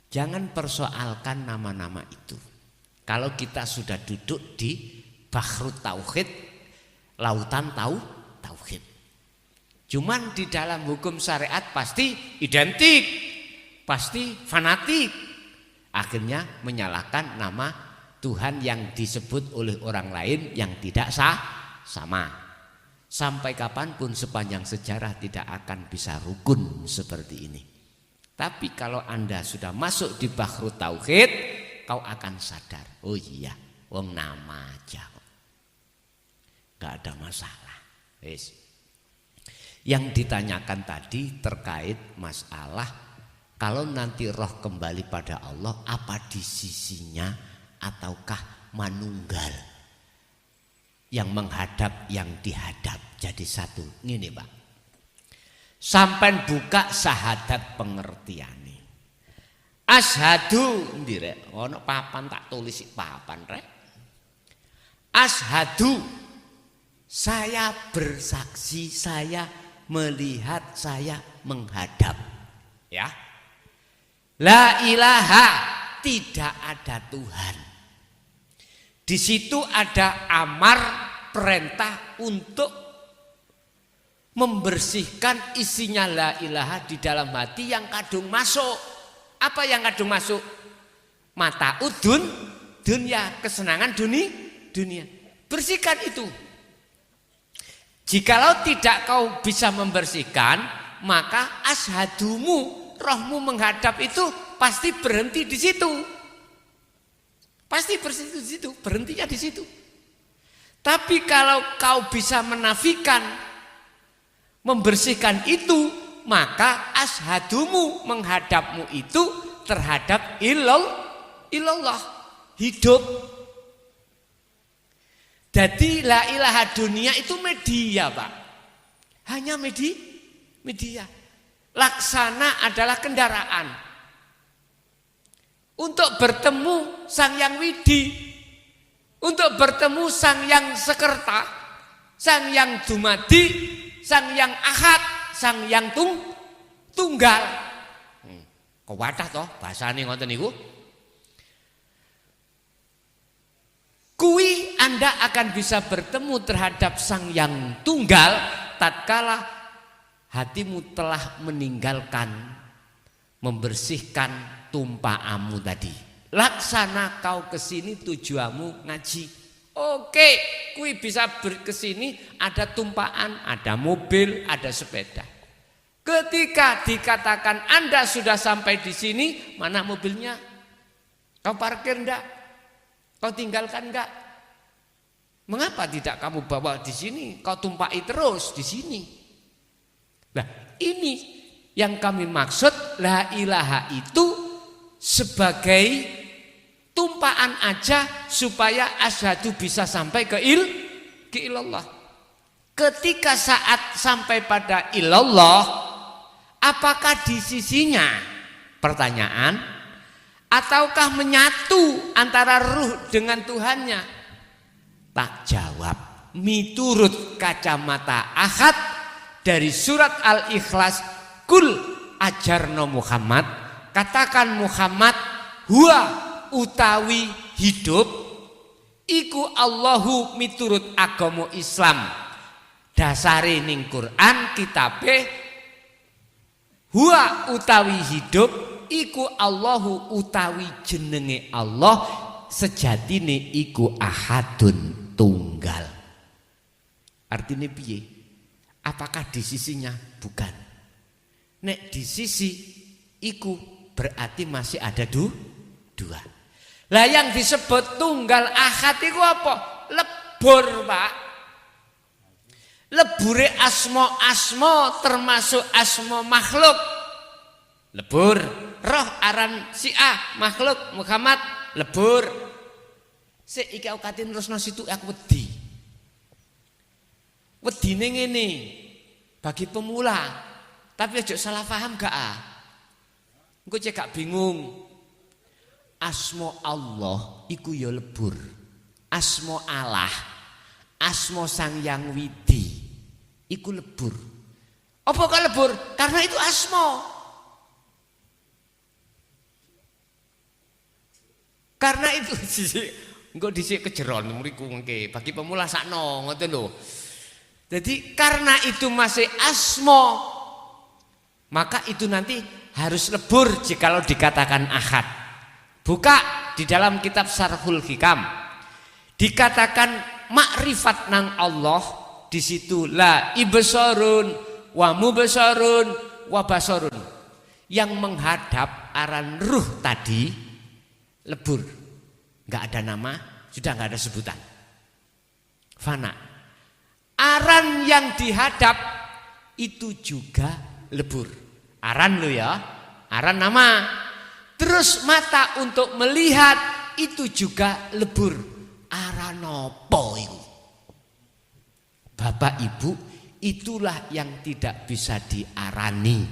Jangan persoalkan nama-nama itu. Kalau kita sudah duduk di Bahrut Tauhid, lautan tauhid. Cuman di dalam hukum syariat pasti identik, pasti fanatik. Akhirnya menyalahkan nama Tuhan yang disebut oleh orang lain yang tidak sama. Sampai kapanpun sepanjang sejarah tidak akan bisa rukun seperti ini. Tapi kalau Anda sudah masuk di Bahrut Tauhid, kau akan sadar, oh iya, wong nama aja, gak ada masalah. Yang ditanyakan tadi terkait masalah kalau nanti roh kembali pada Allah, apa di sisinya ataukah manunggal yang menghadap yang dihadap jadi satu. Ngene Pak, sampai buka syahadat pengertiane. Ashadu ndirek ono papan tak tulis papan rek. Ashadu, saya bersaksi, saya melihat, saya menghadap. Ya. La ilaha, tidak ada Tuhan. Di situ ada amar perintah untuk membersihkan isinya la ilaha di dalam hati yang kadung masuk. Apa yang kadung masuk? Mata udun, dunia, kesenangan dunia. Bersihkan itu. Jikalau tidak kau bisa membersihkan, maka ashadumu, rohmu menghadap itu pasti berhenti di situ. Pasti berhenti di situ, berhentinya di situ. Tapi kalau kau bisa menafikan, membersihkan itu, maka ashadumu menghadapmu itu terhadap ilallah, hidup. Jadi la ilaha dunia itu media Pak, hanya media. Laksana adalah kendaraan untuk bertemu Sang Yang Widi, untuk bertemu Sang Yang Sekerta, Sang Yang Dumadi, Sang Yang Ahad, Sang Yang Tunggal. Kewadah toh bahasane ngoten niku. Kui Anda akan bisa bertemu terhadap Sang Yang Tunggal tatkala hatimu telah meninggalkan, membersihkan tumpaanmu tadi. Laksana kau kesini tujuanmu ngaji. Oke, kui bisa kesini ada tumpaan, ada mobil, ada sepeda. Ketika dikatakan Anda sudah sampai di sini, mana mobilnya? Kau parkir enggak? Kau tinggalkan enggak? Mengapa tidak kamu bawa di sini? Kau tumpai terus di sini. Nah, ini yang kami maksud la ilaha itu sebagai tumpaan aja supaya asyhadu bisa sampai ke ilallah. Ketika saat sampai pada ilallah, apakah di sisinya? Pertanyaan, ataukah menyatu antara ruh dengan Tuhannya? Tak jawab. Miturut kacamata Ahad dari surat Al-Ikhlas, kul ajarno Muhammad, katakan Muhammad, huwa utawi hidup iku Allahu miturut agama Islam. Dasare ning Quran kitabe huwa utawi hidup iku Allahu utawi jenenge Allah sejatine iku ahadun tunggal. Artinya piye? Apakah di sisinya? Bukan. Nek di sisi iku berarti masih ada dua. Lah yang disebut tunggal ahad itu apa? Lebur Pak. Lebure asma termasuk asma makhluk. Lebur. Roh aran si A makhluk Muhammad lebur. Sik iki aku katin terus situ aku wedi. Wedine ngene. Bagi pemula. Tapi aja salah paham gak ah. Engko cek gak bingung. Asma Allah iku ya lebur. Asma Allah, asma Sang Yang Widi iku lebur. Apa kok lebur? Karena itu asma. Karena itu engko dhisik kejeron mriku mengke bagi pemula sakno ngoten lho. Jadi karena itu masih asma, maka itu nanti harus lebur jikalau dikatakan ahad. Buka di dalam kitab Syarhul Hikam. Dikatakan makrifat nang Allah di situ la ibsarun wa mubsarun wa basarun. Yang menghadap aran ruh tadi lebur. Enggak ada nama, sudah enggak ada sebutan. Fana. Aran yang dihadap itu juga lebur. Aran lo ya, aran nama. Terus mata untuk melihat itu juga lebur. Aran apa itu? Bapak Ibu, itulah yang tidak bisa diarani.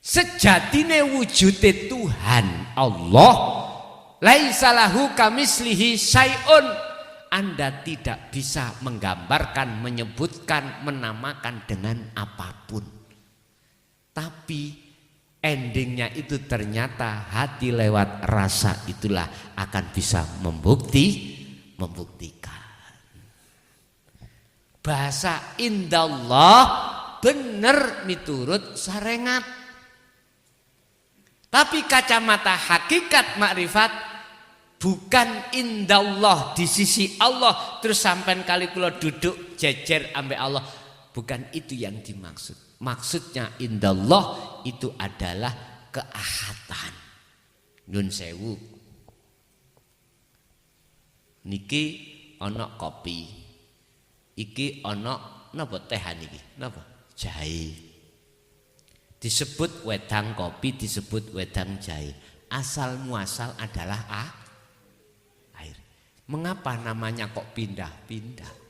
Sejatine wujude Tuhan Allah, laisa lahu kamislihi syai'un. Anda tidak bisa menggambarkan, menyebutkan, menamakan dengan apapun. Tapi endingnya itu ternyata hati lewat rasa itulah akan bisa membuktikan. Bahasa indallah bener miturut sarengat. Tapi kacamata hakikat makrifat bukan indallah di sisi Allah terus sampai kali kula duduk jejer ambek Allah, bukan itu yang dimaksud. Maksudnya indallah itu adalah keahatan. Nun sewu. Niki ana kopi. Iki ana napa tehan iki? Napa? Jahe. Disebut wedang kopi, disebut wedang jahe. Asal muasal adalah air. Mengapa namanya kok pindah-pindah?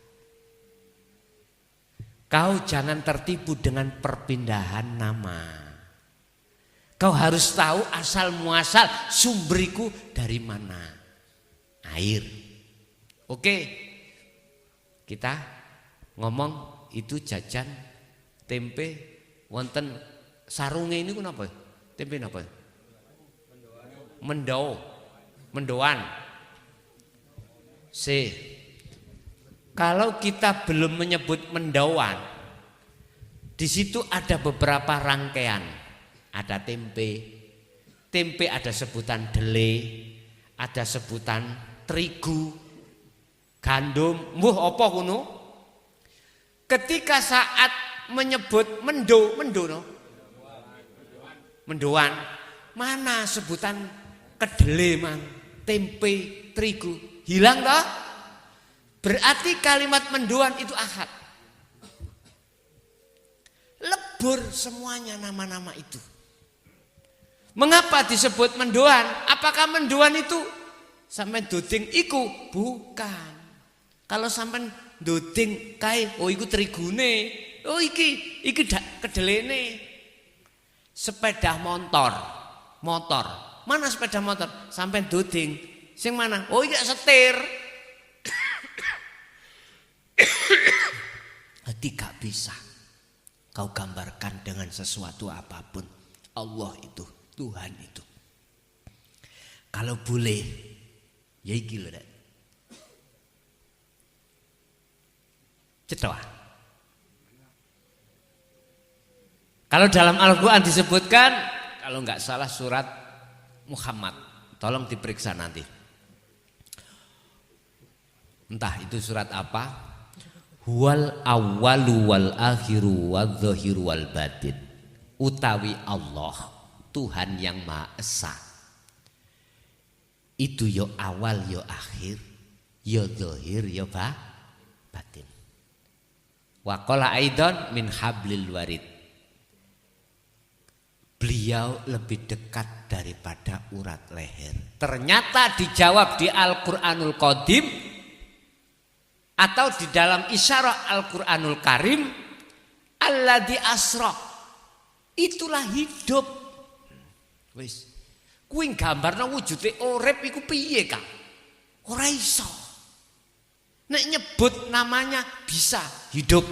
Kau jangan tertipu dengan perpindahan nama. Kau harus tahu asal muasal sumberku dari mana. Air. Oke. Kita ngomong itu jajan tempe wonten sarunge ini kenapa? Tempe napa? Mendoan. Kalau kita belum menyebut mendoan, di situ ada beberapa rangkaian. Ada tempe ada sebutan dele, ada sebutan terigu, gandum, mbuh apa kuno. Ketika saat menyebut mendoan, mana sebutan kedele mang, tempe, terigu, hilang toh? Berarti kalimat mendoan itu ahad. Lebur semuanya nama-nama itu. Mengapa disebut mendoan? Apakah mendoan itu sampai doding iku? Bukan. Kalau sampai doding kae, oh iku terigune. Oh iki kedelene. Sepeda motor. Mana sepeda motor? Sampai doding. Sing mana? Oh iki setir. Tidak bisa kau gambarkan dengan sesuatu apapun. Allah itu, Tuhan itu. Kalau boleh, ya iki lho Dek. Cetha. Kalau dalam Al-Quran disebutkan, kalau enggak salah surat Muhammad, tolong diperiksa nanti. Entah itu surat apa. Huwal awwalu wal akhiru wal zahiru wal batin. Utawi Allah, Tuhan yang Maha Esa. Itu yo awal yo akhir, yo zahir yo batin. Wa qala aidan min hablil warid. Beliau lebih dekat daripada urat leher. Ternyata dijawab di Al-Qur'anul Qadim atau di dalam isyarah Al-Quranul Karim, alladzi asra, itulah hidup. Wis, kuwi gambarna wujude urip iku piye, Kak? Ora iso. Nek nyebut namanya bisa hidup.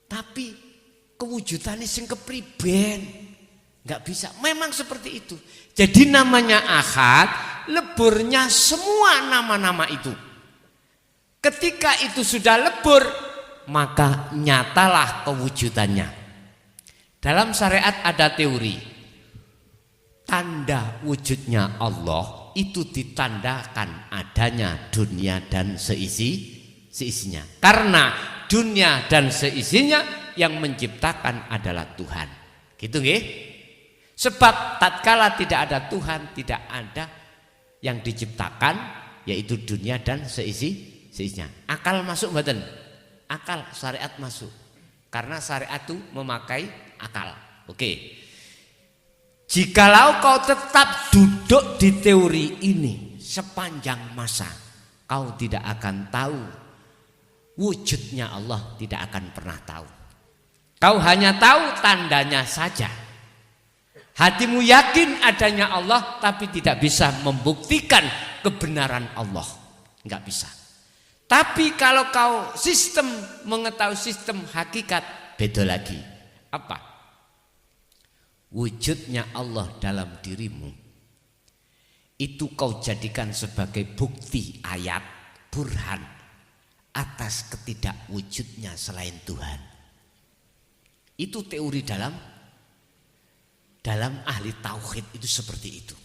Tapi kewujudane sing kepriben. Enggak bisa. Memang seperti itu. Jadi namanya ahad, leburnya semua nama-nama itu. Ketika itu sudah lebur, maka nyatalah kewujudannya. Dalam syariat ada teori. Tanda wujudnya Allah itu ditandakan adanya dunia dan seisinya. Karena dunia dan seisinya yang menciptakan adalah Tuhan. Gitu nggih? Sebab tatkala tidak ada Tuhan, tidak ada yang diciptakan, yaitu dunia dan seisinya. Akal masuk mboten? Akal syariat masuk. Karena syariat itu memakai akal. Oke. Jikalau kau tetap duduk di teori ini sepanjang masa, kau tidak akan tahu wujudnya Allah, tidak akan pernah tahu. Kau hanya tahu tandanya saja. Hatimu yakin adanya Allah, tapi tidak bisa membuktikan kebenaran Allah. Enggak bisa. Tapi kalau kau mengetahui sistem hakikat, beda lagi. Apa? Wujudnya Allah dalam dirimu itu kau jadikan sebagai bukti ayat, burhan atas ketidakwujudnya selain Tuhan. Itu teori dalam ahli tauhid itu seperti itu.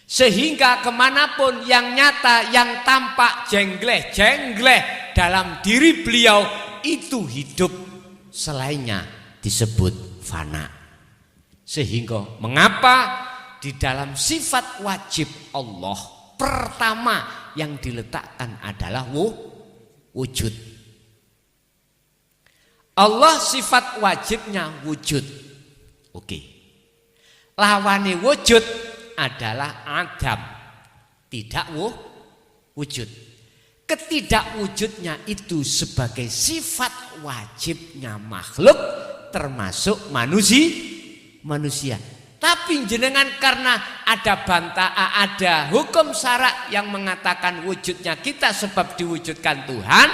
Sehingga kemanapun yang nyata, yang tampak jengleh dalam diri beliau itu hidup, selainnya disebut fana. Sehingga mengapa di dalam sifat wajib Allah pertama yang diletakkan adalah wujud. Allah sifat wajibnya wujud. Oke. Lawane wujud adalah adam, tidak wujud. Ketidakwujudnya itu sebagai sifat wajibnya makhluk, termasuk manusia. Tapi jenengan karena ada hukum syarak yang mengatakan wujudnya kita sebab diwujudkan Tuhan,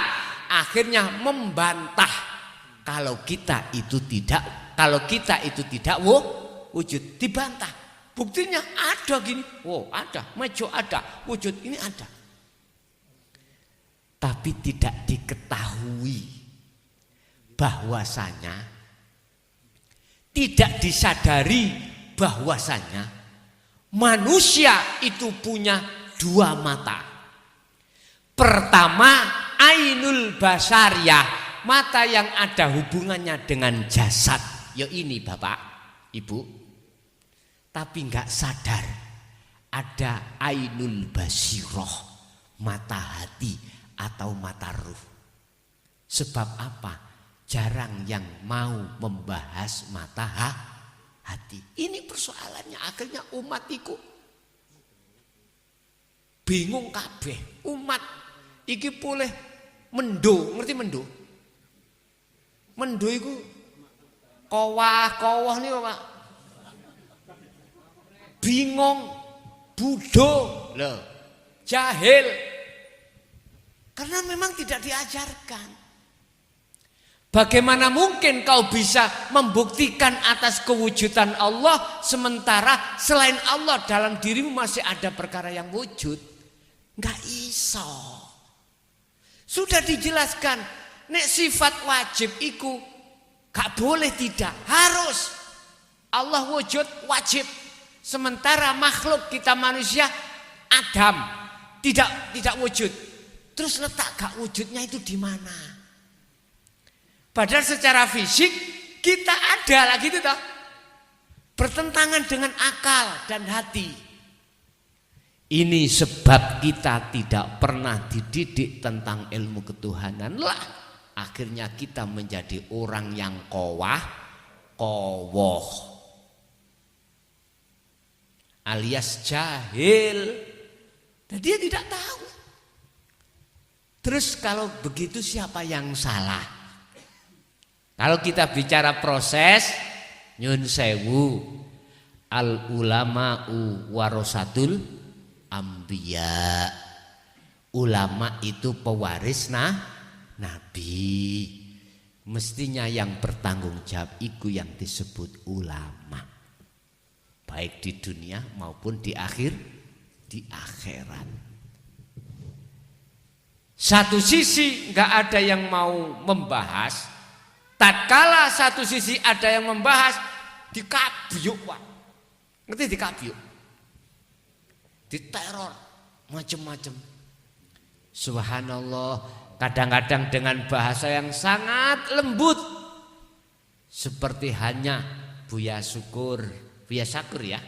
akhirnya membantah kalau kita itu tidak wujud, dibantah. Buktinya ada gini, ada, mejo ada, wujud ini ada. Tapi tidak diketahui bahwasanya, tidak disadari bahwasanya manusia itu punya dua mata. Pertama, ainul basariyah, mata yang ada hubungannya dengan jasad. Ya ini Bapak, Ibu. Tapi enggak sadar ada ainul basiroh, mata hati atau mata ruh. Sebab apa? Jarang yang mau membahas mata hati. Ini persoalannya, akhirnya umat itu bingung kabeh. Umat iki boleh mendo, ngerti mendo? Mendo iku kowah nih Pak. Bingung, bodoh, jahil. Karena memang tidak diajarkan. Bagaimana mungkin kau bisa membuktikan atas kewujudan Allah sementara selain Allah dalam dirimu masih ada perkara yang wujud? Enggak iso. Sudah dijelaskan, nek sifat wajib iku gak boleh tidak, harus. Allah wujud wajib. Sementara makhluk kita manusia Adam tidak wujud. Terus letak gak wujudnya itu di mana? Padahal secara fisik kita ada lagi itu toh. Bertentangan dengan akal dan hati. Ini sebab kita tidak pernah dididik tentang ilmu ketuhanan lah. Akhirnya kita menjadi orang yang kowoh, alias jahil. Dan dia tidak tahu. Terus kalau begitu siapa yang salah? Kalau kita bicara proses, nyun sewu, al ulama'u warasatul ambiya. Ulama itu pewaris nabi. Mestinya yang bertanggung jawab itu yang disebut ulama. baik di dunia maupun di akhirat. Satu sisi nggak ada yang mau membahas, tatkala satu sisi ada yang membahas, dikabyuk Pak. Ngerti dikabyuk? Diteror macam-macam. Subhanallah, kadang-kadang dengan bahasa yang sangat lembut, seperti hanya Buya Syukur ya,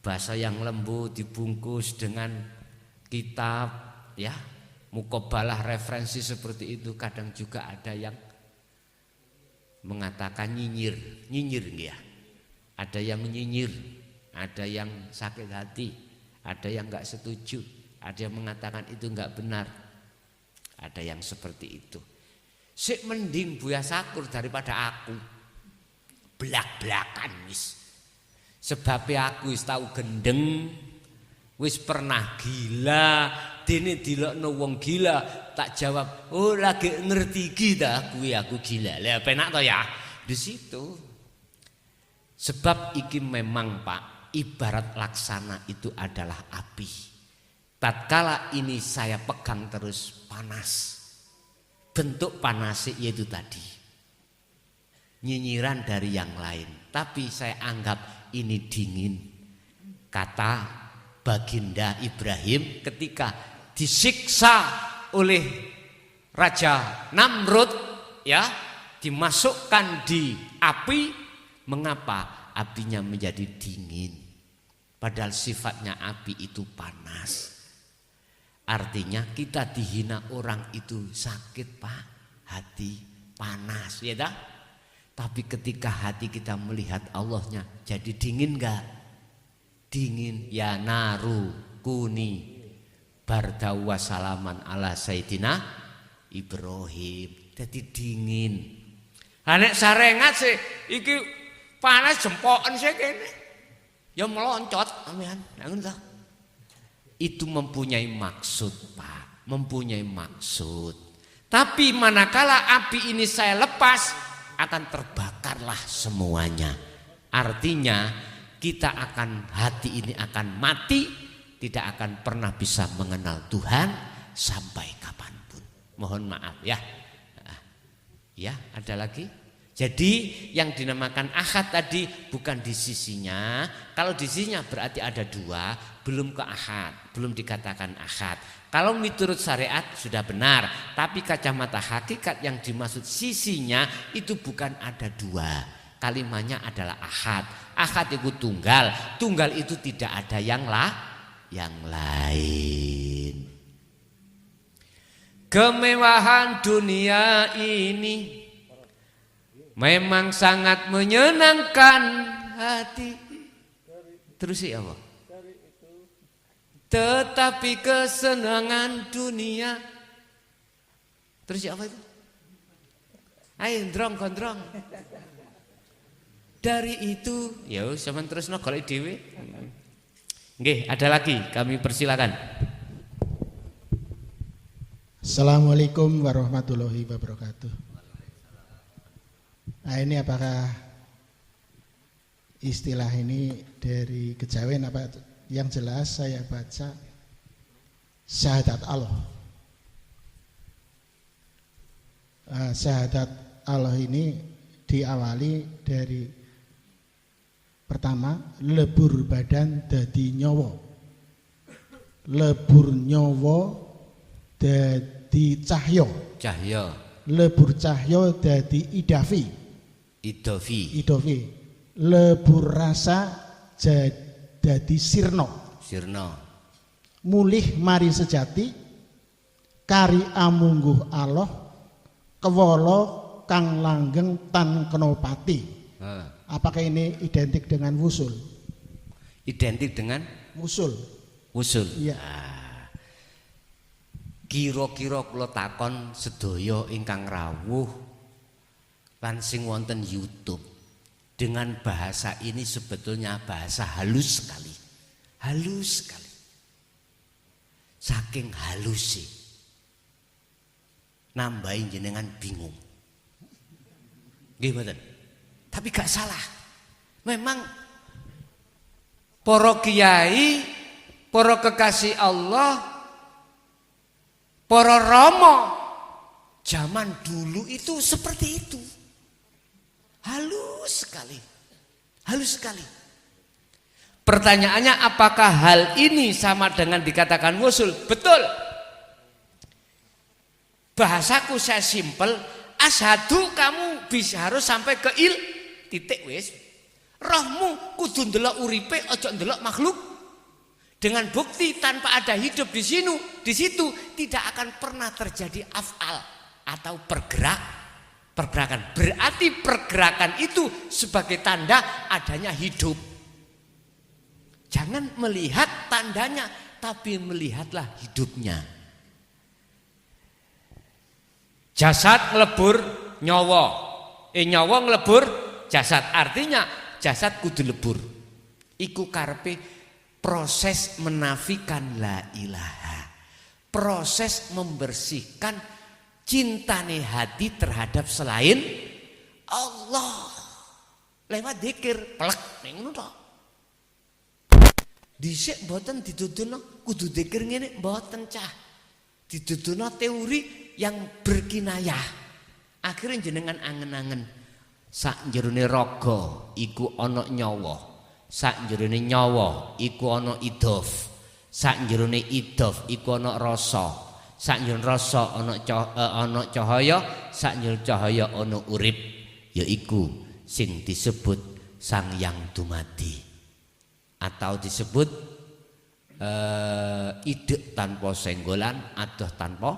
bahasa yang lembut dibungkus dengan kitab ya, mukobalah referensi seperti itu. Kadang juga ada yang mengatakan nyinyir ya, ada yang nyinyir, ada yang sakit hati, ada yang nggak setuju, ada yang mengatakan itu nggak benar, ada yang seperti itu. Sik mending Buya Syukur daripada aku belak-belakan wis. Sebab aku wis tau gendeng, wis pernah gila, dene dilokno wong gila, tak jawab, "Oh, lagi ngerti kita kuwi aku gila." Lah penak to ya di situ. Sebab iki memang Pak, ibarat laksana itu adalah api. Tatkala ini saya pegang terus panas. Bentuk panasnya yaitu tadi nyinyiran dari yang lain, tapi saya anggap ini dingin. Kata Baginda Ibrahim ketika disiksa oleh Raja Namrud ya, dimasukkan di api, mengapa apinya menjadi dingin? Padahal sifatnya api itu panas. Artinya kita dihina orang itu sakit Pak, hati panas ya dah. Tapi ketika hati kita melihat Allahnya, jadi dingin enggak? Dingin. Ya naru kuni bardaw wasalaman ala Sayyidina Ibrahim. Jadi dingin. Nek sarengat sih iki panas jempoken sih kene. Ya meloncot amean. Itu mempunyai maksud Pak, mempunyai maksud. Tapi manakala api ini saya lepas, akan terbakarlah semuanya. Artinya kita akan, hati ini akan mati, tidak akan pernah bisa mengenal Tuhan sampai kapanpun. Mohon maaf ya. Ya, ada lagi. Jadi yang dinamakan ahad tadi bukan di sisinya. Kalau di sisinya berarti ada dua, belum ke ahad, belum dikatakan ahad. Kalau menurut syariat sudah benar, tapi kacamata hakikat yang dimaksud sisinya itu bukan ada dua. Kalimatnya adalah ahad. Ahad itu tunggal. Tunggal itu tidak ada yang lain. Kemewahan dunia ini memang sangat menyenangkan hati. Terus ya Allah. Tetapi kesenangan dunia. Terus ya apa itu? Ayo ndrong gondrong. Dari itu, ya sampean terusno golek dhewe. Nggih, ada lagi, kami persilakan. Assalamualaikum warahmatullahi wabarakatuh. Nah, ini apakah istilah ini dari kejawen apa? Yang jelas saya baca syahadat Allah. Syahadat Allah ini diawali dari pertama lebur badan dadi nyawa. Lebur nyawa dadi cahya. Cahya. Lebur cahya dadi idafi. Idofi. Lebur rasa dadi sirna. Mulih mari sejati kari amungguh Allah kewala kang langgeng tan kenopati. Apakah ini identik dengan wusul? Identik dengan wusul. Iya. Kira-kira kula takon sedaya ingkang rawuh lan sing wonten YouTube. Dengan bahasa ini sebetulnya bahasa halus sekali. Halus sekali. Saking halus sih. Nambahin jenengan bingung. Nggih mboten? Tapi gak salah. Memang para kiai, para kekasih Allah, para rama zaman dulu itu seperti itu. Halus sekali. Halus sekali. Pertanyaannya, apakah hal ini sama dengan dikatakan wusul? Betul. Bahasaku saya simpel, asyhadu kamu bisa harus sampai ke titik wis. Rohmu kudu ndelok uripe, aja ndelok makhluk. Dengan bukti tanpa ada hidup di situ tidak akan pernah terjadi af'al atau pergerakan. Berarti pergerakan itu sebagai tanda adanya hidup. Jangan melihat tandanya, tapi melihatlah hidupnya. Jasad ngelebur nyawa, nyawa ngelebur jasad. Artinya jasad kudu lebur. Iku karepe proses menafikan la ilaha. Proses membersihkan cintane hati terhadap selain Allah. Lewat zikir, plek ning ngono tok. Dhisik mboten dituduhno kudu zikir ngene mboten cah. Dituduhno teori yang berkinayah. Akhirnya jenengan angen-angen sak jerone raga iku ana nyawa. Sak jerone nyawa iku ana idhof. Sak jerone idhof iku ana rasa. Sak jerone rasa ana cahaya, sak jerone cahaya ana urip. Yaiku sing disebut Sang Yang Dumadi. Atau disebut ide tanpa senggolan, adoh tanpa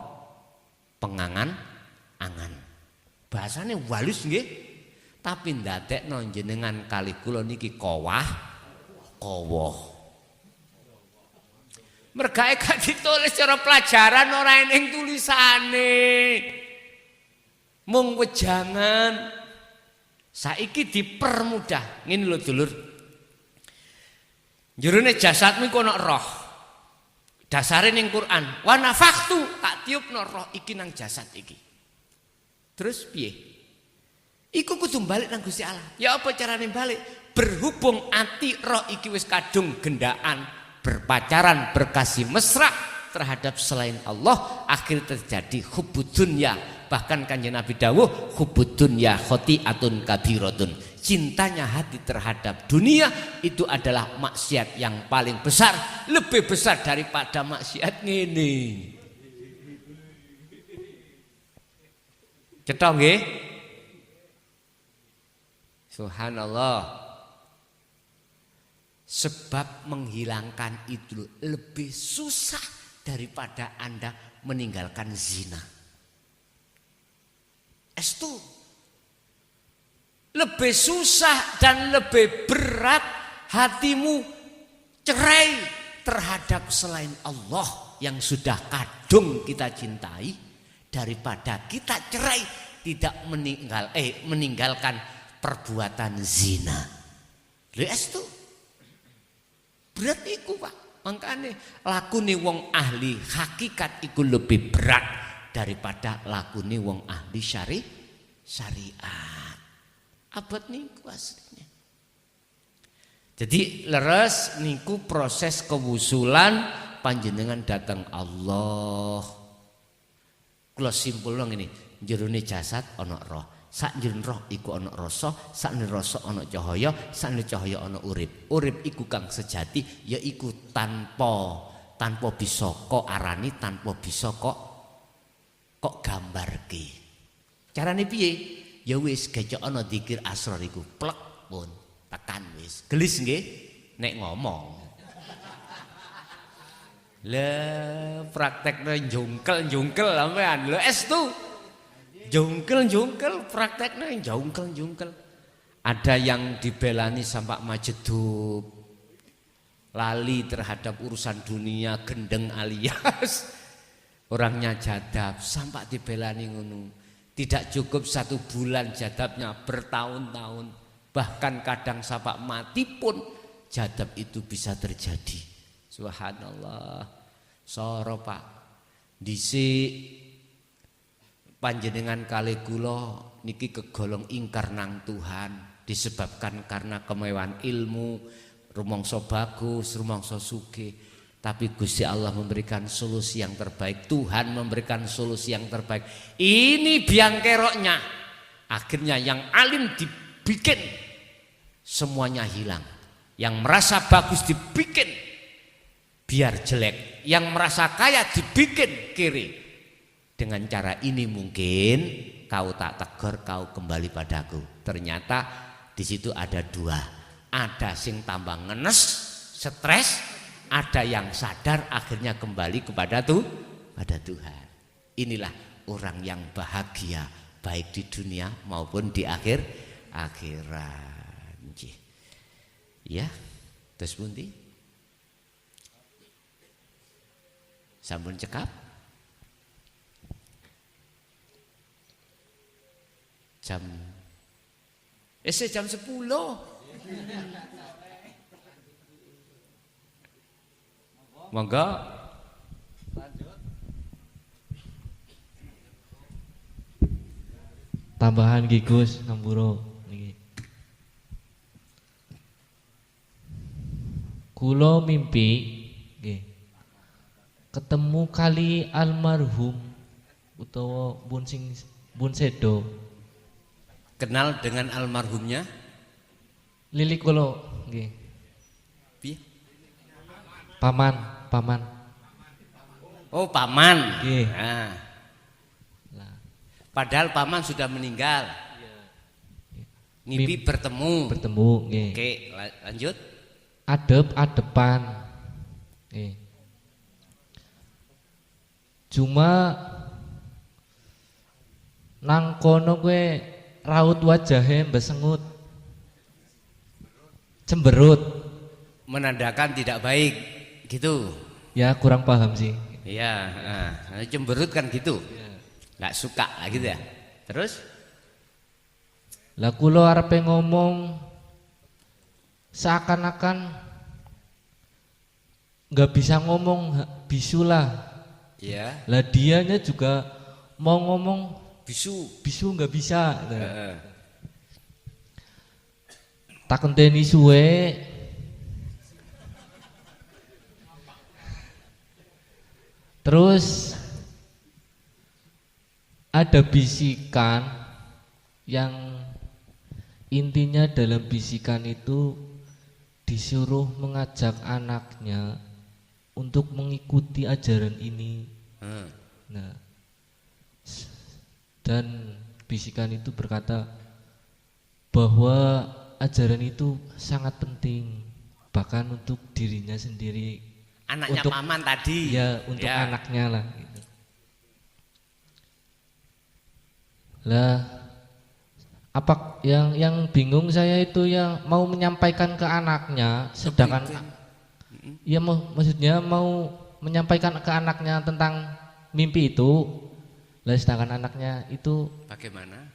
pengangan-angan. Bahasane walus nggih, tapi ndadekno jenengan kali kula niki kowah. Mergae gak ditulis cara pelajaran ora ning tulisane. Mung wejangan. Saiki dipermudah. Ngene lho dulur. Jerone jasadmu iku ana roh. Dasare ning Quran, wa nafakhtu tak tiupno roh iki nang jasad iki. Terus piye? Iku kudu balik nang Gusti Allah. Ya apa carane balik? Berhubung ati roh iki wis kadung gendaan, berpacaran, berkasih mesra terhadap selain Allah, akhir terjadi hubbud dunya. Bahkan Kanjeng Nabi dawuh hubbud dunya khoti'atun kabiratun. Cintanya hati terhadap dunia itu adalah maksiat yang paling besar, lebih besar daripada maksiat ngene. Cetha nggih? Subhanallah. Sebab menghilangkan itu lebih susah daripada Anda meninggalkan zina. Estu lebih susah dan lebih berat hatimu cerai terhadap selain Allah yang sudah kadung kita cintai daripada kita cerai tidak meninggalkan perbuatan zina. Estu berat iku Pak. Makanya lakune wong ahli hakikat iku lebih berat daripada lakune wong ahli syariat. Abad niku aslinya. Jadi leres niku proses kewusulan panjenengan datang Allah. Kula simpulno ngene, jerone jasad ana roh. Sak jerone roh iku ana rasa, sak jerone rasa ana cahaya, sak jerone cahaya ana urip. Urip iku kang sejati yaiku tanpa bisa kok arani, tanpa bisa kok gambarke. Carane piye? Ya wis gecok ana zikir asrar iku plek pun tekan wis. Gelis nggih nek ngomong. Lah praktekno jungkel sampean. Lho estu. Jungkel praktekno jungkel. Ada yang dibelani sampai majedub. Lali terhadap urusan dunia, gendeng alias orangnya jadab sampai dibelani ngono. Tidak cukup 1 bulan jadabnya bertahun-tahun. Bahkan kadang sampai mati pun jadab itu bisa terjadi. Subhanallah. Soro Pak. Dhisik panjenengan kali kula niki kegolong ingkar nang Tuhan. Disebabkan karena kemewahan ilmu. rumangsa bagus, rumangsa sugih, tapi Gusti Allah memberikan solusi yang terbaik. Tuhan memberikan solusi yang terbaik. Ini biang keroknya. Akhirnya yang alim dibikin semuanya hilang. Yang merasa bagus dibikin biar jelek. Yang merasa kaya dibikin kiri. Dengan cara ini mungkin kau tak tegur, kau kembali padaku. Ternyata di situ ada dua. Ada sing tambah ngenes, stres, ada yang sadar akhirnya kembali kepada Tuhan. Inilah orang yang bahagia baik di dunia maupun di akhirat. Ya, terus pundi? Sampun cekap? Jam 10. Monggo. Lanjut. Tambahan Ki Gus Ngamburo niki. Kula mimpi nggih. Ketemu kali almarhum utawa Bun Sedo. Kenal dengan almarhumnya? Lilik kula nggih. Piye? Paman. Oh, paman. Nggih. Nah. Padahal paman sudah meninggal. Ngimpi bertemu. Nggih. Oke, lanjut. Adep-adepan. Nggih. Cuma nang kono kowe raut wajahnya besengut, cemberut, menandakan tidak baik, gitu. Ya kurang paham sih. Iya, cemberut kan gitu, nggak suka lah gitu ya. Terus? Lah kula arepe ngomong seakan-akan nggak bisa ngomong, bisu lah. Iya. Lah dianya juga mau ngomong bisu nggak bisa. Tak kenteni suwe. Terus ada bisikan yang intinya dalam bisikan itu disuruh mengajak anaknya untuk mengikuti ajaran ini. Nah, dan bisikan itu berkata bahwa ajaran itu sangat penting, bahkan untuk dirinya sendiri. Anaknya untuk, paman tadi. Ya, untuk anaknya lah. Gitu. Lah, apa yang bingung saya itu yang mau menyampaikan ke anaknya, sedangkan ya maksudnya mau menyampaikan ke anaknya tentang mimpi itu, lah sedangkan anaknya itu bagaimana?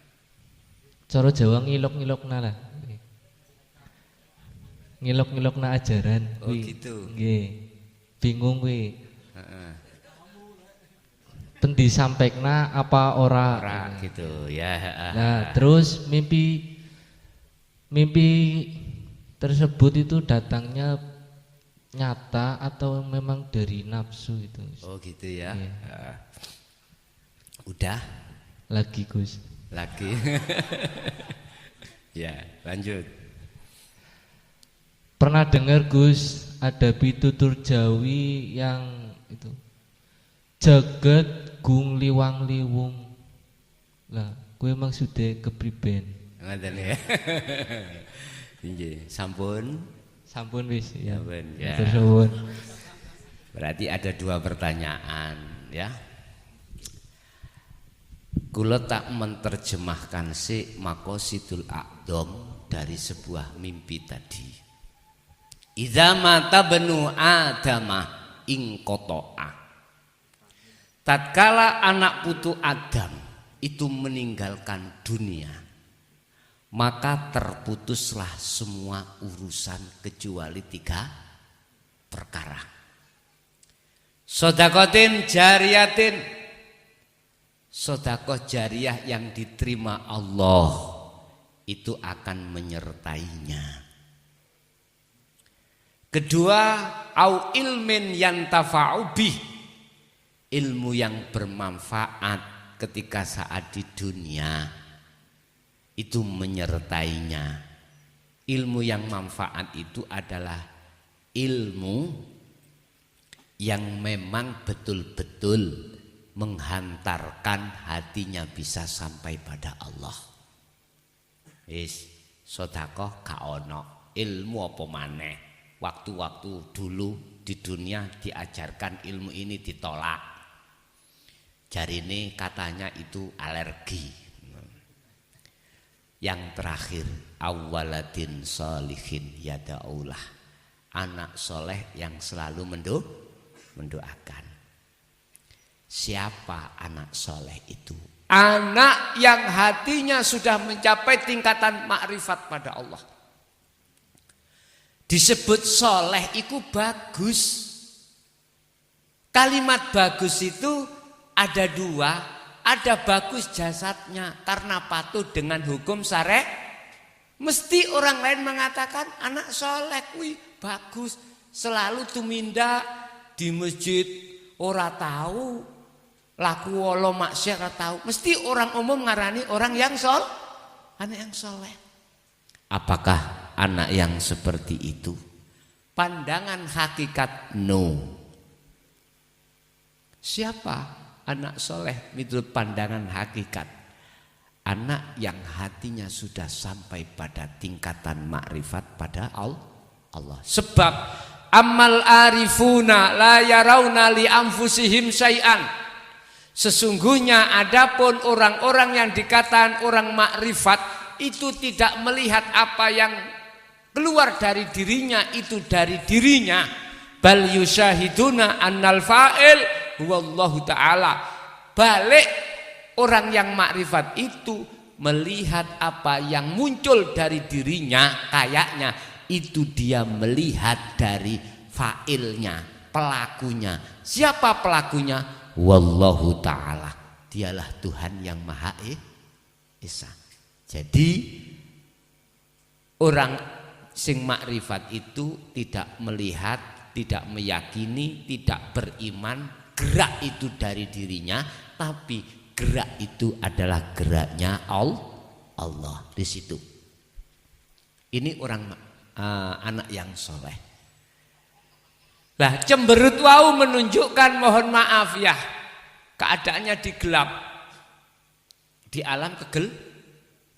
Cara Jawa ngilok-ngilokna lah. Ngilok-ngilokna ajaran. Oh gitu. Nggih. Bingung kuwi. Ten disampaikna apa ora gitu ya. Nah, terus mimpi tersebut itu datangnya nyata atau memang dari nafsu itu? Oh gitu ya. Yeah. Udah lagi Gus. Lagi. Ya, lanjut. Pernah dengar Gus ada pitutur Jawi yang itu jagat gung liwang liwung. Lah, kuwi maksudnya kepriben? Ngoten ya. Nggih, sampun. Sampun wis ya. Sampun ya. Berarti ada 2 pertanyaan ya. Kula tak menerjemahkan maqasidul a'dham dari sebuah mimpi tadi. Idza mata benu adama ing qata'a. Tatkala anak putu Adam itu meninggalkan dunia, maka terputuslah semua urusan kecuali 3 perkara. Sodakotin jariyatin, sodakoh jariah yang diterima Allah itu akan menyertainya. Kedua, au ilmin yantafa'u bih, ilmu yang bermanfaat ketika saat di dunia itu menyertainya. Ilmu yang manfaat itu adalah ilmu yang memang betul-betul menghantarkan hatinya bisa sampai pada Allah. Sedekah gak ono, ilmu apa maneh. Waktu-waktu dulu di dunia diajarkan ilmu ini ditolak. Jarine katanya itu alergi. Yang terakhir, awaladin solihin yada'ulah, anak soleh yang selalu mendoakan. Siapa anak soleh itu? Anak yang hatinya sudah mencapai tingkatan makrifat pada Allah. Disebut soleh itu bagus. Kalimat bagus itu ada dua. Ada bagus jasadnya karena patuh dengan hukum syariat. Mesti orang lain mengatakan anak soleh kuwi bagus. Selalu tumindak di masjid ora tahu, laku wala maksiat ora tahu. Mesti orang umum ngarani orang yang anak yang soleh. Apakah anak yang seperti itu? Pandangan hakikat no. Siapa anak soleh menurut pandangan hakikat? Anak yang hatinya sudah sampai pada tingkatan makrifat pada Allah. Sebab amal arifuna la yarawna li anfusihim syai'an. Sesungguhnya adapun orang-orang yang dikatakan orang makrifat itu tidak melihat apa yang keluar dari dirinya itu dari dirinya. Bal yusyahiduna annal fa'il huwallahu ta'ala. Balik orang yang makrifat itu melihat apa yang muncul dari dirinya, kayaknya itu dia melihat dari fa'ilnya, pelakunya. Siapa pelakunya? Wallahu ta'ala. Dialah Tuhan yang Maha Esa. Jadi orang sing makrifat itu tidak melihat, tidak meyakini, tidak beriman gerak itu dari dirinya, tapi gerak itu adalah geraknya Allah di situ. Ini orang anak yang soleh. Nah, cemberut wau menunjukkan, mohon maaf ya, keadaannya di gelap, di alam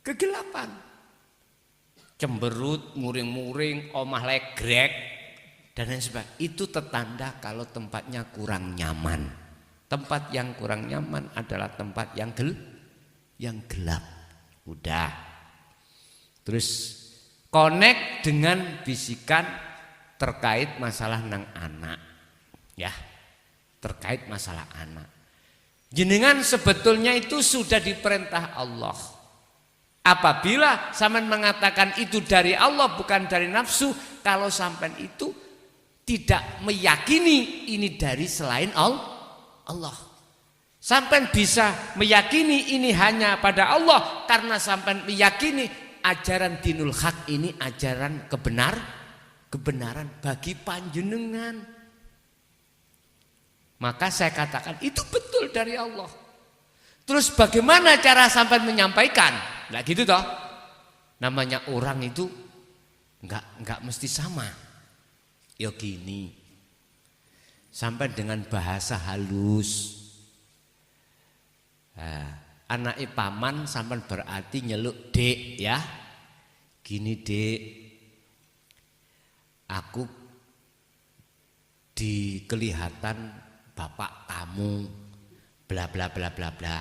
kegelapan. Cemberut, muring-muring, omah legrek dan lain sebagainya. Itu tetanda kalau tempatnya kurang nyaman. Tempat yang kurang nyaman adalah tempat yang gelap. Udah. Terus connect dengan bisikan terkait masalah nang anak. Ya. Terkait masalah anak. Jenengan sebetulnya itu sudah diperintah Allah. Apabila sampean mengatakan itu dari Allah bukan dari nafsu, kalau sampean itu tidak meyakini ini dari selain Allah. Sampean bisa meyakini ini hanya pada Allah karena sampean meyakini ajaran dinul haq ini ajaran kebenaran bagi panjenengan. Maka saya katakan itu betul dari Allah. Terus bagaimana cara sampean menyampaikan? Nah gitu toh. Namanya orang itu enggak mesti sama. Ya gini. Sampai dengan bahasa halus. Anak paman sampai berarti nyeluk dek ya. Gini dek. Aku di kelihatan bapak kamu bla bla bla bla bla.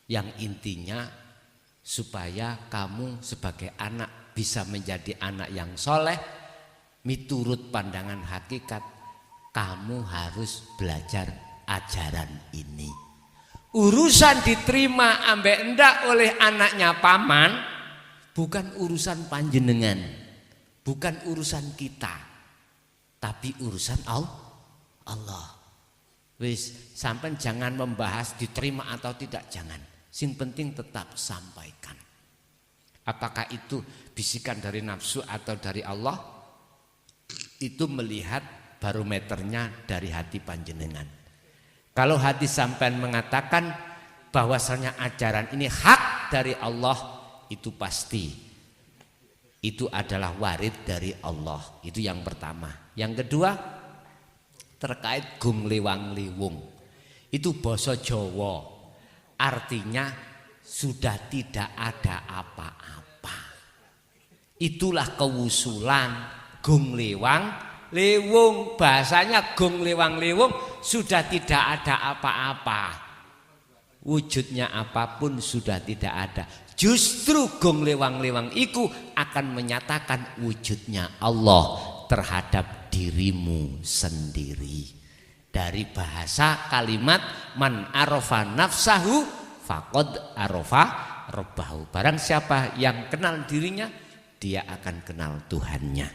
Yang intinya supaya kamu sebagai anak bisa menjadi anak yang soleh, miturut pandangan hakikat, kamu harus belajar ajaran ini. Urusan diterima ambek enggak oleh anaknya paman bukan urusan panjenengan, bukan urusan kita, tapi urusan Allah. Wis, sampai jangan membahas diterima atau tidak, jangan. Sing penting tetap sampaikan. Apakah itu bisikan dari nafsu atau dari Allah? itu melihat barometernya dari hati panjenengan. Kalau hati sampean mengatakan bahwasanya ajaran ini hak dari Allah, itu pasti itu adalah warid dari Allah. Itu yang pertama. Yang kedua, terkait gung liwang liwung, itu basa Jawa, artinya sudah tidak ada apa-apa. Itulah kewusulan gung liwang liwung. Bahasanya gung liwang liwung, sudah tidak ada apa-apa. Wujudnya apapun sudah tidak ada. Justru gung liwang liwang iku akan menyatakan wujudnya Allah terhadap dirimu sendiri. Dari bahasa kalimat man arafa nafsahu faqad arafa rabbahu. Barang siapa yang kenal dirinya, dia akan kenal Tuhannya.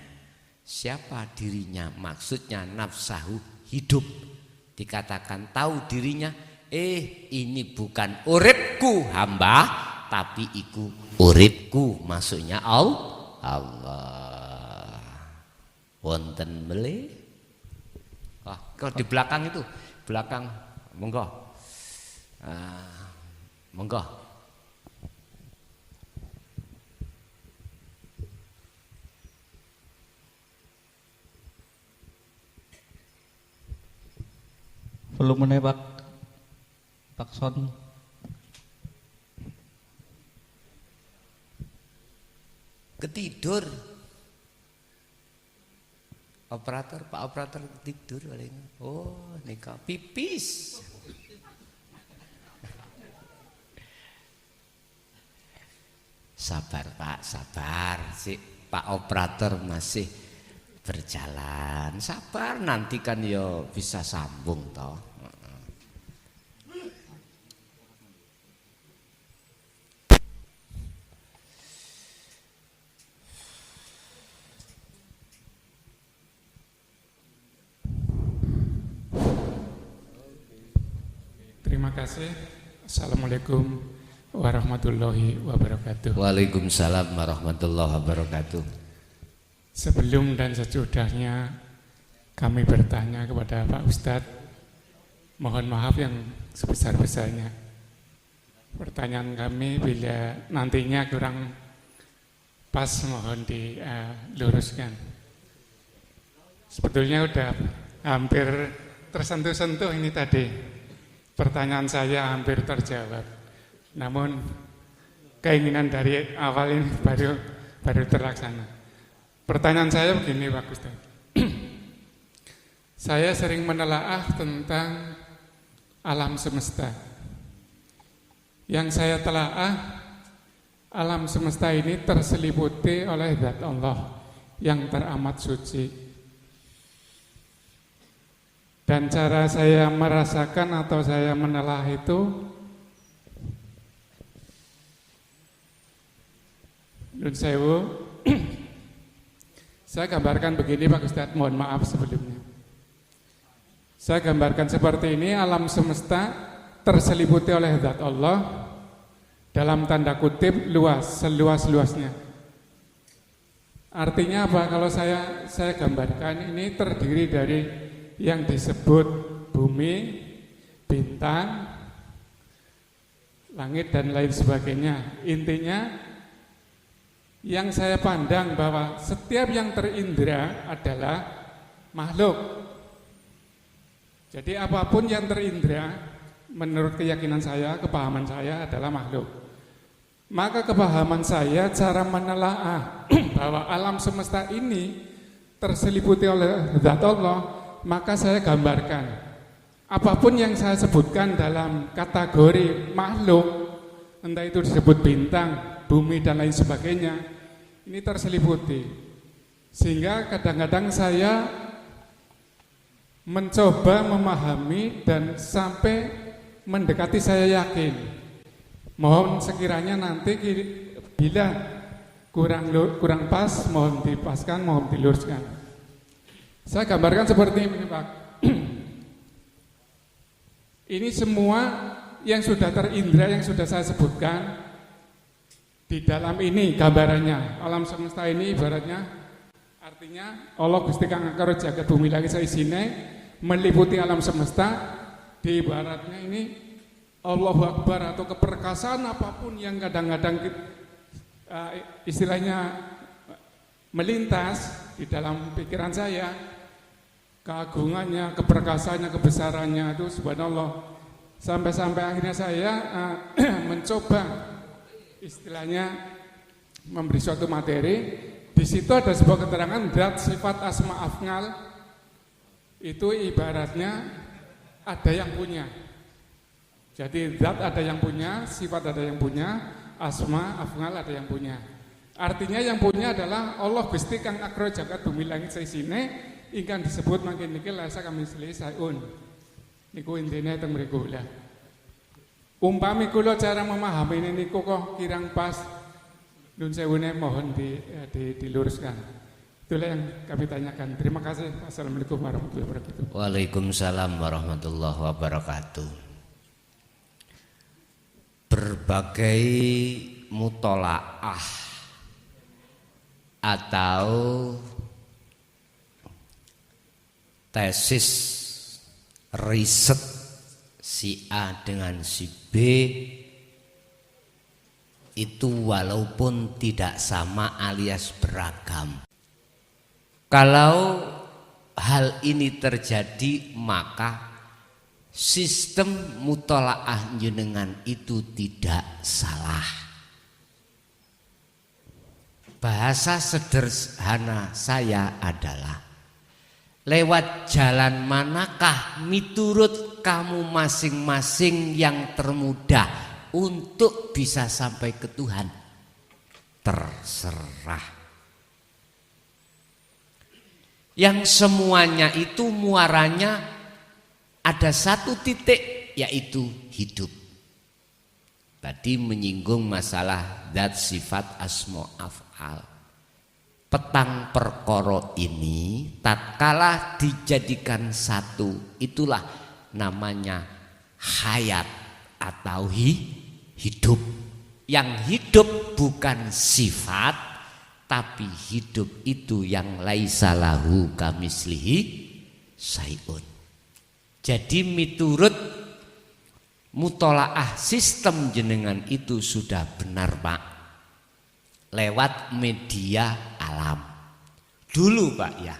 Siapa dirinya? Maksudnya nafsahu, hidup. Dikatakan tahu dirinya, ini bukan uripku hamba, tapi iku uripku, maksudnya Allah. Wonten beli. Wah, kok di belakang itu, belakang, monggo, monggo. Volumenya Pak Son. Ketidur. Pak operator tidur paling. Oh, nika pipis. Sabar Pak, sabar. Si Pak operator masih berjalan. Sabar, nanti kan yo bisa sambung toh. Terima kasih. Assalamualaikum warahmatullahi wabarakatuh. Waalaikumsalam warahmatullahi wabarakatuh. Sebelum dan sesudahnya kami bertanya kepada Pak Ustadz, mohon maaf yang sebesar-besarnya. Pertanyaan kami bila nantinya kurang pas mohon diluruskan. Sebetulnya udah hampir tersentuh-sentuh ini tadi. Pertanyaan saya hampir terjawab. Namun keinginan dari awal ini baru terlaksana. Pertanyaan saya begini Pak Ustaz. Saya sering menelaah tentang alam semesta. Yang saya telaah, alam semesta ini terseliputi oleh zat Allah yang teramat suci. Dan cara saya merasakan atau saya menelaah itu, Nun Sewu, saya gambarkan begini Pak Ustadz, mohon maaf sebelumnya. Saya gambarkan seperti ini, alam semesta terseliputi oleh zat Allah, dalam tanda kutip luas, seluas-luasnya. Artinya apa? Kalau saya gambarkan ini terdiri dari yang disebut bumi, bintang, langit dan lain sebagainya. Intinya yang saya pandang bahwa setiap yang terindra adalah makhluk. Jadi apapun yang terindra menurut keyakinan saya, kepahaman saya adalah makhluk. Maka kepahaman saya cara menelaah bahwa alam semesta ini terseliputi oleh zat Allah, maka saya gambarkan apapun yang saya sebutkan dalam kategori makhluk, entah itu disebut bintang, bumi dan lain sebagainya, ini terseliputi. Sehingga kadang-kadang saya mencoba memahami dan sampai mendekati saya yakin. Mohon sekiranya nanti bila kurang pas, mohon dipaskan, mohon diluruskan. Saya gambarkan seperti ini Pak. Ini semua yang sudah terindra, yang sudah saya sebutkan, di dalam ini gambarannya. Alam semesta ini ibaratnya Artinya Allah Gusti Kang Akaro jagat bumi langit saisine meliputi alam semesta. Di ibaratnya ini Allahu Akbar atau keperkasaan apapun yang kadang-kadang istilahnya melintas di dalam pikiran saya, keagungannya, keperkasaannya, kebesarannya itu subhanallah. Sampai-sampai akhirnya saya mencoba istilahnya memberi suatu materi. Di situ ada sebuah keterangan zat sifat asma afnal itu ibaratnya ada yang punya. Jadi zat ada yang punya, sifat ada yang punya, asma afnal ada yang punya. Artinya yang punya adalah Allah Gusti Kang Akro jagat bumi langit saisine ingkang disebut mangke niki lasa kami seli sayun. Niku intine teng mriku lah. Umpami kula cara memahami ini niku kok kirang pas, nun sewune mohon diluruskan. Itulah yang kami tanyakan. Terima kasih. Assalamualaikum warahmatullahi wabarakatuh. Waalaikumsalam warahmatullahi wabarakatuh. Berbagai mutolaah atau tesis riset si A dengan si B itu walaupun tidak sama alias beragam. Kalau hal ini terjadi maka sistem mutolaah jenengan itu tidak salah. Bahasa sederhana saya adalah lewat jalan manakah miturut kamu masing-masing yang termudah untuk bisa sampai ke Tuhan, terserah. Yang semuanya itu muaranya ada satu titik, yaitu hidup. Tadi menyinggung masalah zat sifat asma af'al. Petang perkara ini tatkala dijadikan satu, itulah namanya hayat atau hidup. Yang hidup bukan sifat, tapi hidup itu yang laisa lahu kamislihi syai'un. Jadi miturut mutolaah sistem jenengan itu sudah benar Pak, lewat media alam. Dulu Pak ya,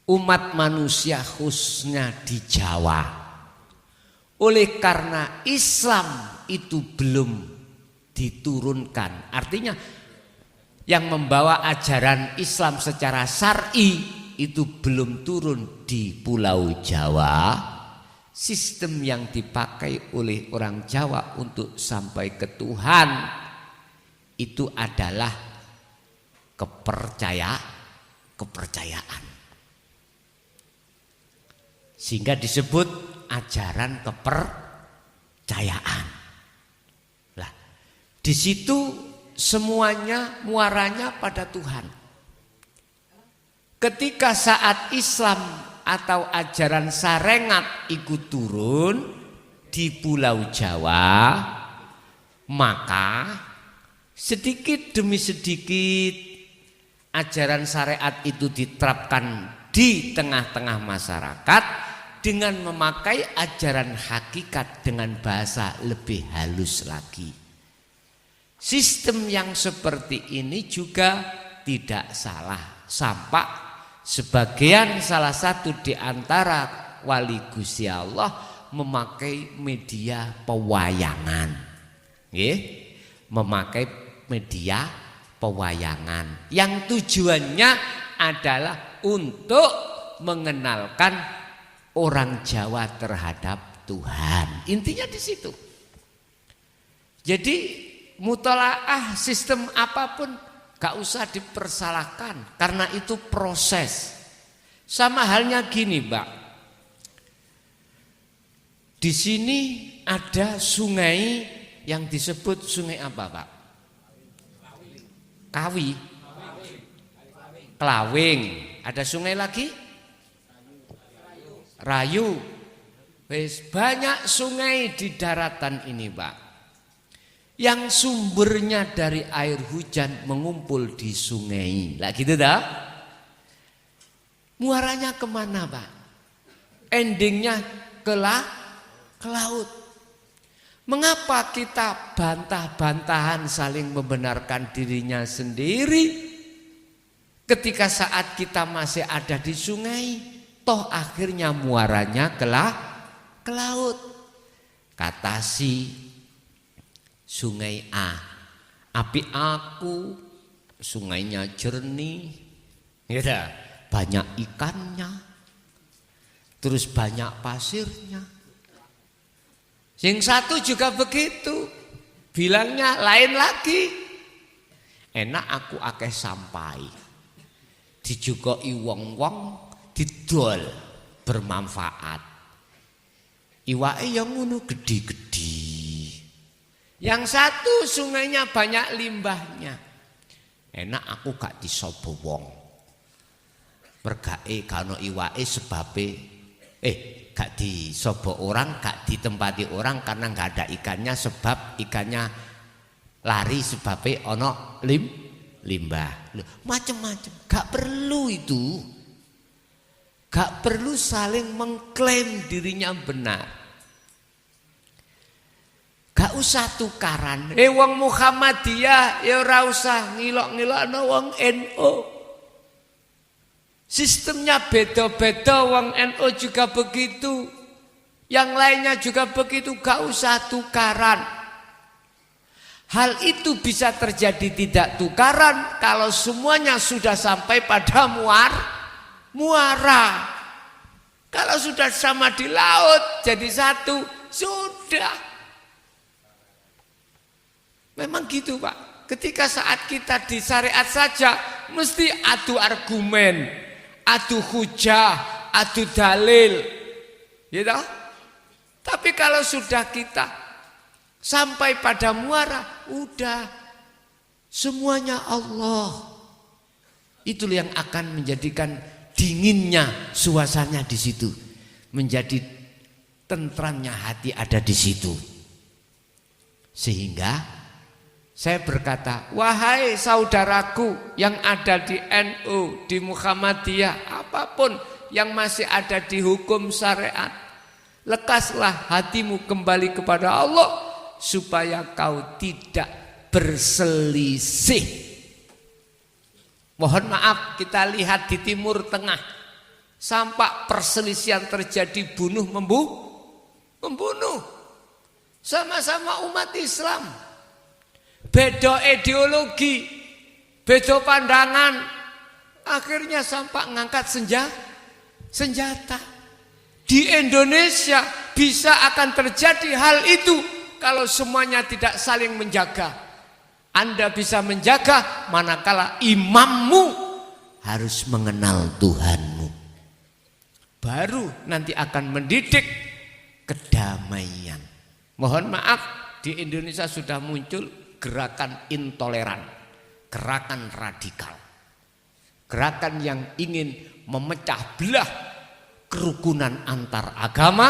umat manusia khususnya di Jawa, oleh karena Islam itu belum diturunkan, artinya yang membawa ajaran Islam secara syar'i itu belum turun di Pulau Jawa. Sistem yang dipakai oleh orang Jawa untuk sampai ke Tuhan itu adalah kepercayaan. Sehingga disebut ajaran kepercayaan. Lah, di situ semuanya muaranya pada Tuhan. Ketika saat Islam atau ajaran sarengat ikut turun di Pulau Jawa, maka sedikit demi sedikit ajaran syariat itu diterapkan di tengah-tengah masyarakat dengan memakai ajaran hakikat dengan bahasa lebih halus lagi. Sistem yang seperti ini juga tidak salah. Sampai sebagian salah satu di antara wali Gusti Allah memakai media pewayangan. Memakai media pewayangan yang tujuannya adalah untuk mengenalkan orang Jawa terhadap Tuhan. Intinya di situ. Jadi mutolaah sistem apapun gak usah dipersalahkan karena itu proses. Sama halnya gini, Mbak. Di sini ada sungai yang disebut sungai apa, Pak? Kawi. Kelawing. Ada sungai lagi? Rayu. Wes banyak sungai di daratan ini, Pak. Yang sumbernya dari air hujan mengumpul di sungai. Lah gitu dah. Muaranya kemana Pak? Endingnya ke laut. Mengapa kita bantah-bantahan saling membenarkan dirinya sendiri ketika saat kita masih ada di sungai, toh akhirnya muaranya ke laut. Kata si sungai A, api aku, sungainya jernih, ya, banyak ikannya, terus banyak pasirnya. Yang satu juga begitu, bilangnya lain lagi. Enak aku akeh sampai, dijugoi wong-wong, didol bermanfaat. Iwake yang ngono gede-gede. Yang satu sungainya banyak limbahnya. Enak aku gak disobo wong. Mergae kano iwake sebabe gak disobo orang, gak ditempati orang karena gak ada ikannya, sebab ikannya lari sebabnya ono limbah. Macem-macem, gak perlu itu. Gak perlu saling mengklaim dirinya benar. Gak usah tukaran. Wong Muhammadiyah ya ora usah ngilok-ngilokno wong NU. Sistemnya beda-beda, wong NU juga begitu. Yang lainnya juga begitu, gak usah tukaran. Hal itu bisa terjadi tidak tukaran kalau semuanya sudah sampai pada muara. Kalau sudah sama di laut jadi satu, sudah. Memang gitu Pak. Ketika saat kita di syariat saja mesti adu argumen, adu hujah, adu dalil, gitu. Tapi kalau sudah kita sampai pada muara, udah semuanya Allah. Itulah yang akan menjadikan dinginnya suasananya di situ, menjadi tentramnya hati ada di situ. Sehingga saya berkata, wahai saudaraku yang ada di NU, di Muhammadiyah, apapun yang masih ada di hukum syariat, lekaslah hatimu kembali kepada Allah supaya kau tidak berselisih. Mohon maaf, kita lihat di Timur Tengah, sampai perselisihan terjadi, bunuh membunuh, sama-sama umat Islam. Beda ideologi, beda pandangan, akhirnya sampai ngangkat senjata. Di Indonesia bisa akan terjadi hal itu kalau semuanya tidak saling menjaga. Anda bisa menjaga manakala imammu harus mengenal Tuhanmu. Baru nanti akan mendidik kedamaian. Mohon maaf, di Indonesia sudah muncul gerakan intoleran, gerakan radikal, gerakan yang ingin memecah belah kerukunan antar agama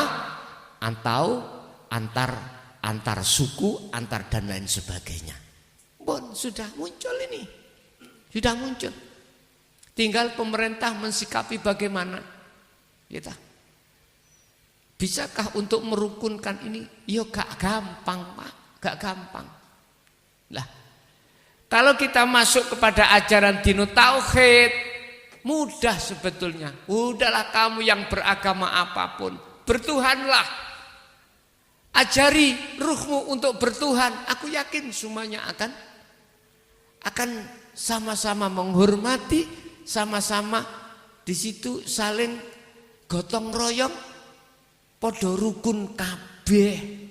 atau antar suku, antar dan lain sebagainya. Bon, sudah muncul ini, sudah muncul. Tinggal pemerintah mensikapi bagaimana, gitu. Bisakah untuk merukunkan ini? Yo gak gampang Pak, gak gampang. Lah, kalau kita masuk kepada ajaran dinut tauhid, mudah sebetulnya. Udahlah kamu yang beragama apapun, bertuhanlah. Ajari ruhmu untuk bertuhan. Aku yakin semuanya akan sama-sama menghormati, sama-sama di situ saling gotong royong, podo rukun kabeh.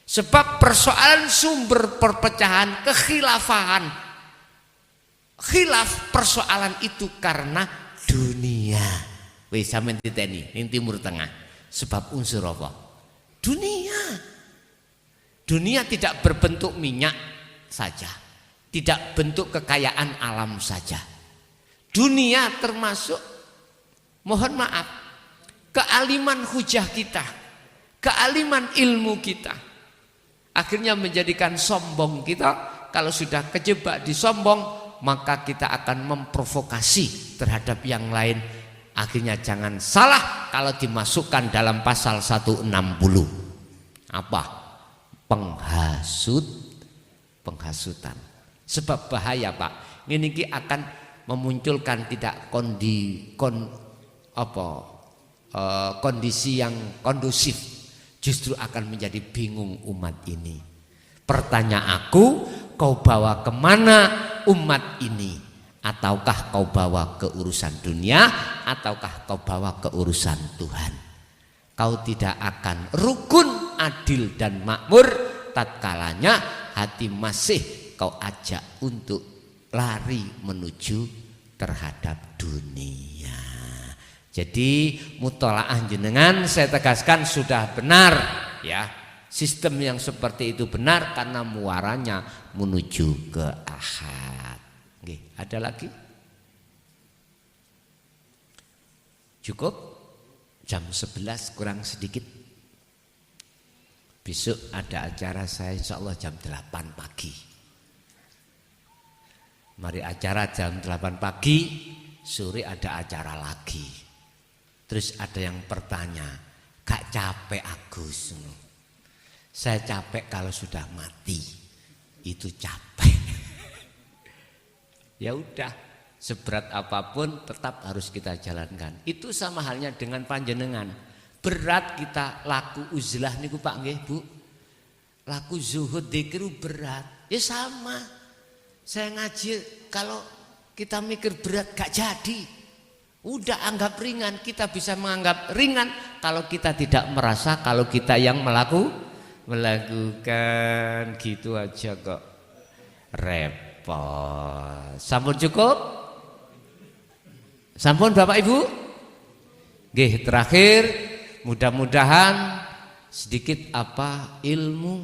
Sebab persoalan sumber perpecahan, kekhilafahan, khilaf persoalan itu karena dunia. Wis sampeyan titeni ning Timur Tengah. Sebab unsur apa? Dunia. Dunia tidak berbentuk minyak saja, tidak bentuk kekayaan alam saja. Dunia termasuk, mohon maaf, kealiman hujah kita, kealiman ilmu kita. Akhirnya menjadikan sombong kita. Kalau sudah kejebak di sombong, maka kita akan memprovokasi terhadap yang lain Akhirnya jangan salah kalau dimasukkan dalam pasal 160. Apa? Penghasutan. Sebab bahaya, Pak. Ini akan memunculkan tidak kondisi yang kondusif. Justru akan menjadi bingung umat ini. Pertanyaan aku, kau bawa kemana umat ini? Ataukah kau bawa ke urusan dunia, ataukah kau bawa ke urusan Tuhan? Kau tidak akan rukun, adil dan makmur tatkalanya hati masih kau ajak untuk lari menuju terhadap dunia. Jadi mutolaah jenengan saya tegaskan sudah benar ya. Sistem yang seperti itu benar karena muaranya menuju ke ahad. Oke, ada lagi? Cukup? Jam 11 kurang sedikit. Besok ada acara saya insya Allah jam 8 pagi. Mari acara jam 8 pagi, sore ada acara lagi. Terus ada yang bertanya, gak capek Agus? Saya capek kalau sudah mati, itu capek. Ya udah, seberat apapun tetap harus kita jalankan. Itu sama halnya dengan panjenengan. Berat kita laku uzlah niku Pak nggih Bu. Laku zuhud dzikir berat. Ya sama. Saya ngaji kalau kita mikir berat gak jadi. Udah anggap ringan, kita bisa menganggap ringan kalau kita tidak merasa kalau kita yang melakukan gitu aja kok repot. Sampun cukup? Sampun Bapak Ibu? Nggih, terakhir mudah-mudahan sedikit ilmu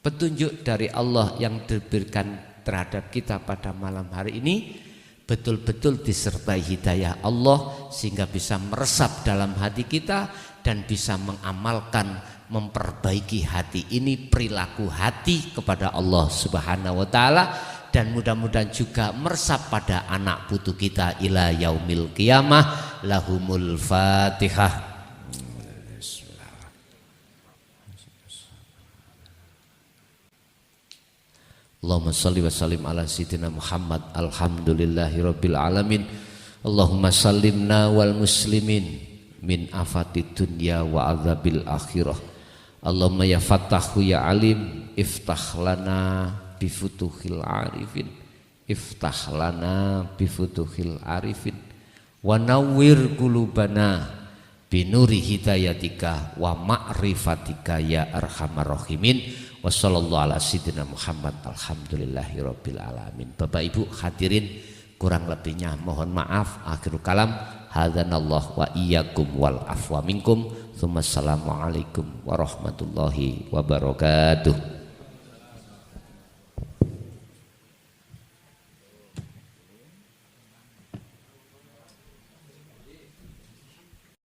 petunjuk dari Allah yang diberikan terhadap kita pada malam hari ini betul-betul disertai hidayah Allah sehingga bisa meresap dalam hati kita dan bisa mengamalkan, memperbaiki hati ini, perilaku hati kepada Allah Subhanahu wa taala, dan mudah-mudahan juga meresap pada anak putu kita ila yaumil qiyamah. Lahumul Fatihah. Allahumma salli wa sallim ala sayyidina Muhammad. Alhamdulillahi rabbil alamin. Allahumma sallimna wal muslimin min afatid dunya wa azabil akhirah. Allahumma ya Fattahu ya Alim, iftah lana bifutuhil arifin, iftah lana bifutuhil arifin, wa nawwir qulubana binuri hidayatika wa ma'rifatika ya arhamar rahimin. Wa sallallahu ala sayyidina Muhammad. Alhamdulillahi rabbil alamin. Bapak Ibu hadirin, kurang lebihnya mohon maaf. Akhirul kalam, hadanallah wa iyyakum wal afwa minkum. Assalamualaikum warahmatullahi wabarakatuh.